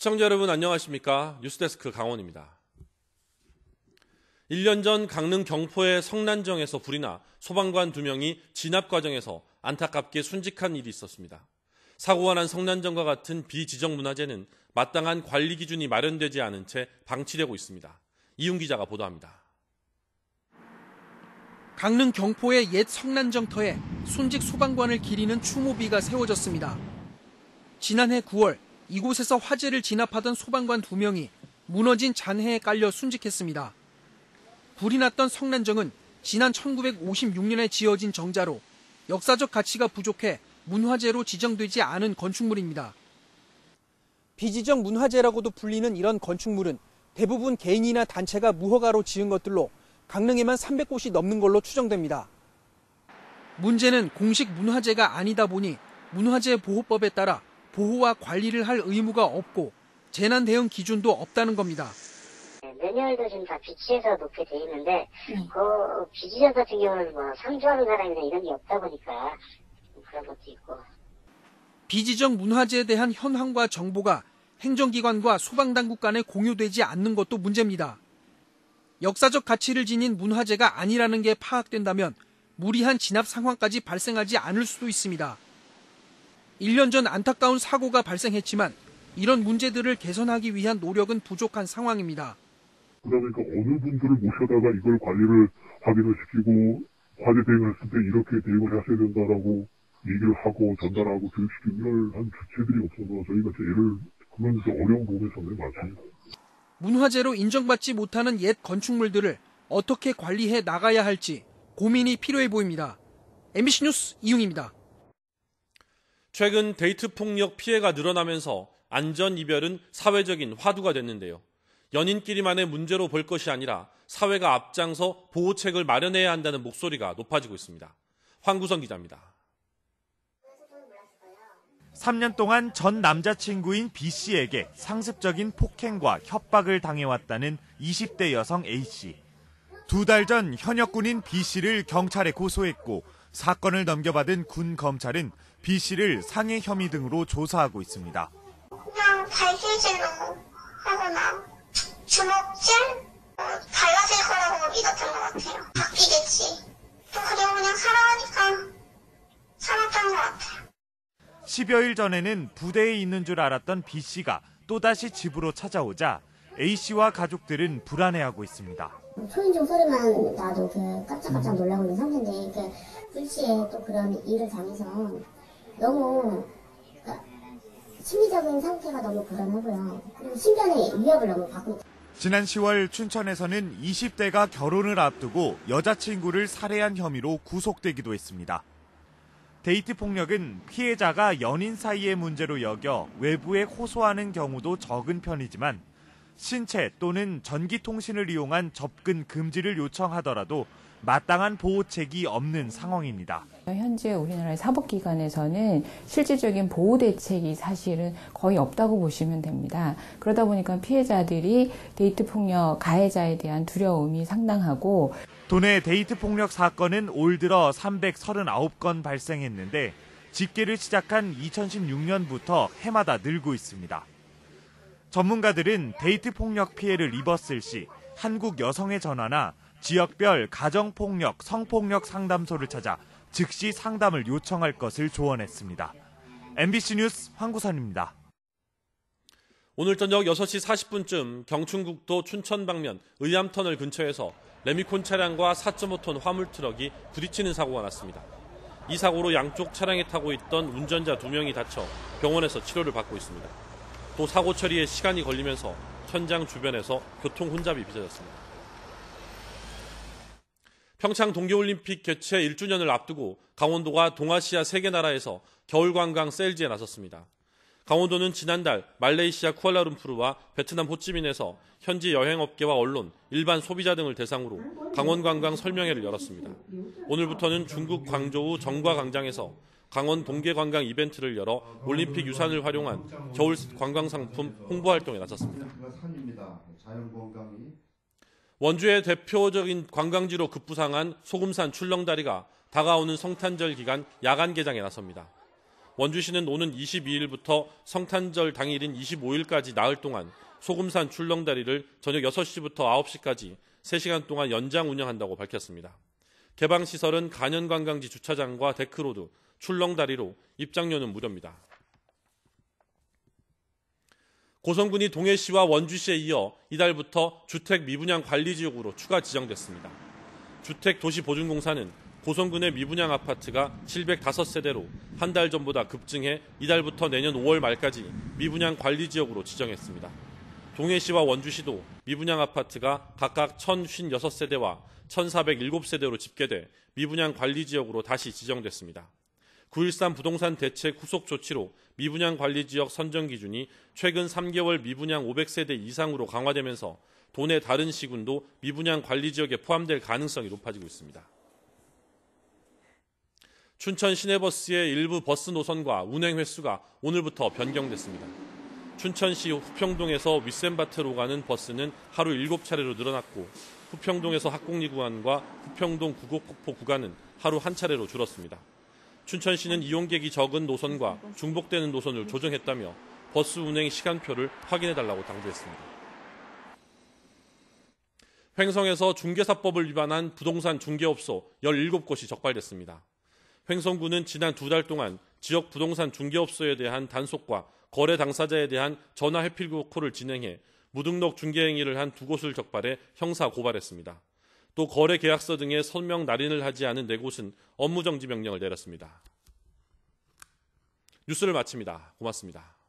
시청자 여러분 안녕하십니까? 뉴스데스크 강원입니다. 1년 전 강릉 경포의 성난정에서 불이 나 소방관 2명이 진압 과정에서 안타깝게 순직한 일이 있었습니다. 사고가 난 성난정과 같은 비지정 문화재는 마땅한 관리 기준이 마련되지 않은 채 방치되고 있습니다. 이윤 기자가 보도합니다. 강릉 경포의 옛 성난정터에 순직 소방관을 기리는 추모비가 세워졌습니다. 지난해 9월 이곳에서 화재를 진압하던 소방관 2명이 무너진 잔해에 깔려 순직했습니다. 불이 났던 성난정은 지난 1956년에 지어진 정자로 역사적 가치가 부족해 문화재로 지정되지 않은 건축물입니다. 비지정 문화재라고도 불리는 이런 건축물은 대부분 개인이나 단체가 무허가로 지은 것들로 강릉에만 300곳이 넘는 걸로 추정됩니다. 문제는 공식 문화재가 아니다 보니 문화재보호법에 따라 보호와 관리를 할 의무가 없고 재난 대응 기준도 없다는 겁니다. 매뉴얼도 지금 다 비치해서 놓게 돼 있는데 그 비지정 같은 경우는 뭐 상주하는 사람이나 이런 게 없다 보니까 그런 것도 있고. 비지정 문화재에 대한 현황과 정보가 행정기관과 소방당국 간에 공유되지 않는 것도 문제입니다. 역사적 가치를 지닌 문화재가 아니라는 게 파악된다면 무리한 진압 상황까지 발생하지 않을 수도 있습니다. 1년 전 안타까운 사고가 발생했지만 이런 문제들을 개선하기 위한 노력은 부족한 상황입니다. 그러니까 어느 분들을 모셔다가 이걸 관리를 확인을 시키고 화재 대응을 했을 때 이렇게 대응을 하셔야 된다라고 얘기를 하고 전달하고 교육시키고 이럴 한 주체들이 없어서 저희가 제일 그건 좀 어려운 부분이 상당히 많습니다. 문화재로 인정받지 못하는 옛 건축물들을 어떻게 관리해 나가야 할지 고민이 필요해 보입니다. MBC 뉴스 이웅입니다. 최근 데이트 폭력 피해가 늘어나면서 안전 이별은 사회적인 화두가 됐는데요. 연인끼리만의 문제로 볼 것이 아니라 사회가 앞장서 보호책을 마련해야 한다는 목소리가 높아지고 있습니다. 황구선 기자입니다. 3년 동안 전 남자친구인 B씨에게 상습적인 폭행과 협박을 당해왔다는 20대 여성 A씨. 2달 전 현역군인 B씨를 경찰에 고소했고 사건을 넘겨받은 군 검찰은 B씨를 상해 혐의 등으로 조사하고 있습니다. 그냥 발길질로 하거나 주먹질 달라질 거라고 믿었던 것 같아요. 바뀌겠지. 또 그리고 그냥 살아가니까 살았던 것 같아요. 10여일 전에는 부대에 있는 줄 알았던 B씨가 또다시 집으로 찾아오자 A씨와 가족들은 불안해하고 있습니다. 초인종 소리만 나도 깜짝깜짝 놀라고 있는 상태인데 불시에 또 그런 일을 당해서 너무 심리적인 상태가 너무 불안하고요. 그리고 신변의 위협을 너무 받고 있다. 지난 10월 춘천에서는 20대가 결혼을 앞두고 여자친구를 살해한 혐의로 구속되기도 했습니다. 데이트 폭력은 피해자가 연인 사이의 문제로 여겨 외부에 호소하는 경우도 적은 편이지만 신체 또는 전기통신을 이용한 접근 금지를 요청하더라도 마땅한 보호책이 없는 상황입니다. 현재 우리나라의 사법기관에서는 실질적인 보호 대책이 사실은 거의 없다고 보시면 됩니다. 그러다 보니까 피해자들이 데이트 폭력 가해자에 대한 두려움이 상당하고 도내 데이트 폭력 사건은 올 들어 339건 발생했는데 집계를 시작한 2016년부터 해마다 늘고 있습니다. 전문가들은 데이트 폭력 피해를 입었을 시 한국 여성의 전화나 지역별 가정폭력, 성폭력 상담소를 찾아 즉시 상담을 요청할 것을 조언했습니다. MBC 뉴스 황구선입니다. 오늘 저녁 6시 40분쯤 경춘국도 춘천 방면 의암터널 근처에서 레미콘 차량과 4.5톤 화물트럭이 부딪히는 사고가 났습니다. 이 사고로 양쪽 차량에 타고 있던 운전자 2명이 다쳐 병원에서 치료를 받고 있습니다. 또 사고 처리에 시간이 걸리면서 현장 주변에서 교통 혼잡이 빚어졌습니다. 평창 동계올림픽 개최 1주년을 앞두고 강원도가 동아시아 3개 나라에서 겨울관광 세일즈에 나섰습니다. 강원도는 지난달 말레이시아 쿠알라룸푸르와 베트남 호찌민에서 현지 여행업계와 언론, 일반 소비자 등을 대상으로 강원관광 설명회를 열었습니다. 오늘부터는 중국 광저우 정과광장에서 강원 동계관광 이벤트를 열어 올림픽 유산을 활용한 겨울 관광상품 홍보활동에 나섰습니다. 원주의 대표적인 관광지로 급부상한 소금산 출렁다리가 다가오는 성탄절 기간 야간 개장에 나섭니다. 원주시는 오는 22일부터 성탄절 당일인 25일까지 나흘 동안 소금산 출렁다리를 저녁 6시부터 9시까지 3시간 동안 연장 운영한다고 밝혔습니다. 개방시설은 간현관광지 주차장과 데크로드, 출렁다리로 입장료는 무료입니다. 고성군이 동해시와 원주시에 이어 이달부터 주택 미분양 관리지역으로 추가 지정됐습니다. 주택도시보증공사는 고성군의 미분양 아파트가 705세대로 한 달 전보다 급증해 이달부터 내년 5월 말까지 미분양 관리지역으로 지정했습니다. 동해시와 원주시도 미분양 아파트가 각각 1056세대와 1407세대로 집계돼 미분양 관리지역으로 다시 지정됐습니다. 9.13 부동산 대책 후속 조치로 미분양 관리지역 선정 기준이 최근 3개월 미분양 500세대 이상으로 강화되면서 도내 다른 시군도 미분양 관리지역에 포함될 가능성이 높아지고 있습니다. 춘천 시내버스의 일부 버스 노선과 운행 횟수가 오늘부터 변경됐습니다. 춘천시 후평동에서 윗샘밭으로 가는 버스는 하루 7차례로 늘어났고 후평동에서 학곡리 구간과 후평동 구곡폭포 구간은 하루 1차례로 줄었습니다. 춘천시는 이용객이 적은 노선과 중복되는 노선을 조정했다며 버스 운행 시간표를 확인해달라고 당부했습니다. 횡성에서 중개사법을 위반한 부동산 중개업소 17곳이 적발됐습니다. 횡성구는 지난 2달 동안 지역 부동산 중개업소에 대한 단속과 거래 당사자에 대한 전화 해필 콜을 진행해 무등록 중개 행위를 한 2곳을 적발해 형사 고발했습니다. 또 거래 계약서 등의 서명 날인을 하지 않은 4곳은 업무정지 명령을 내렸습니다. 뉴스를 마칩니다. 고맙습니다.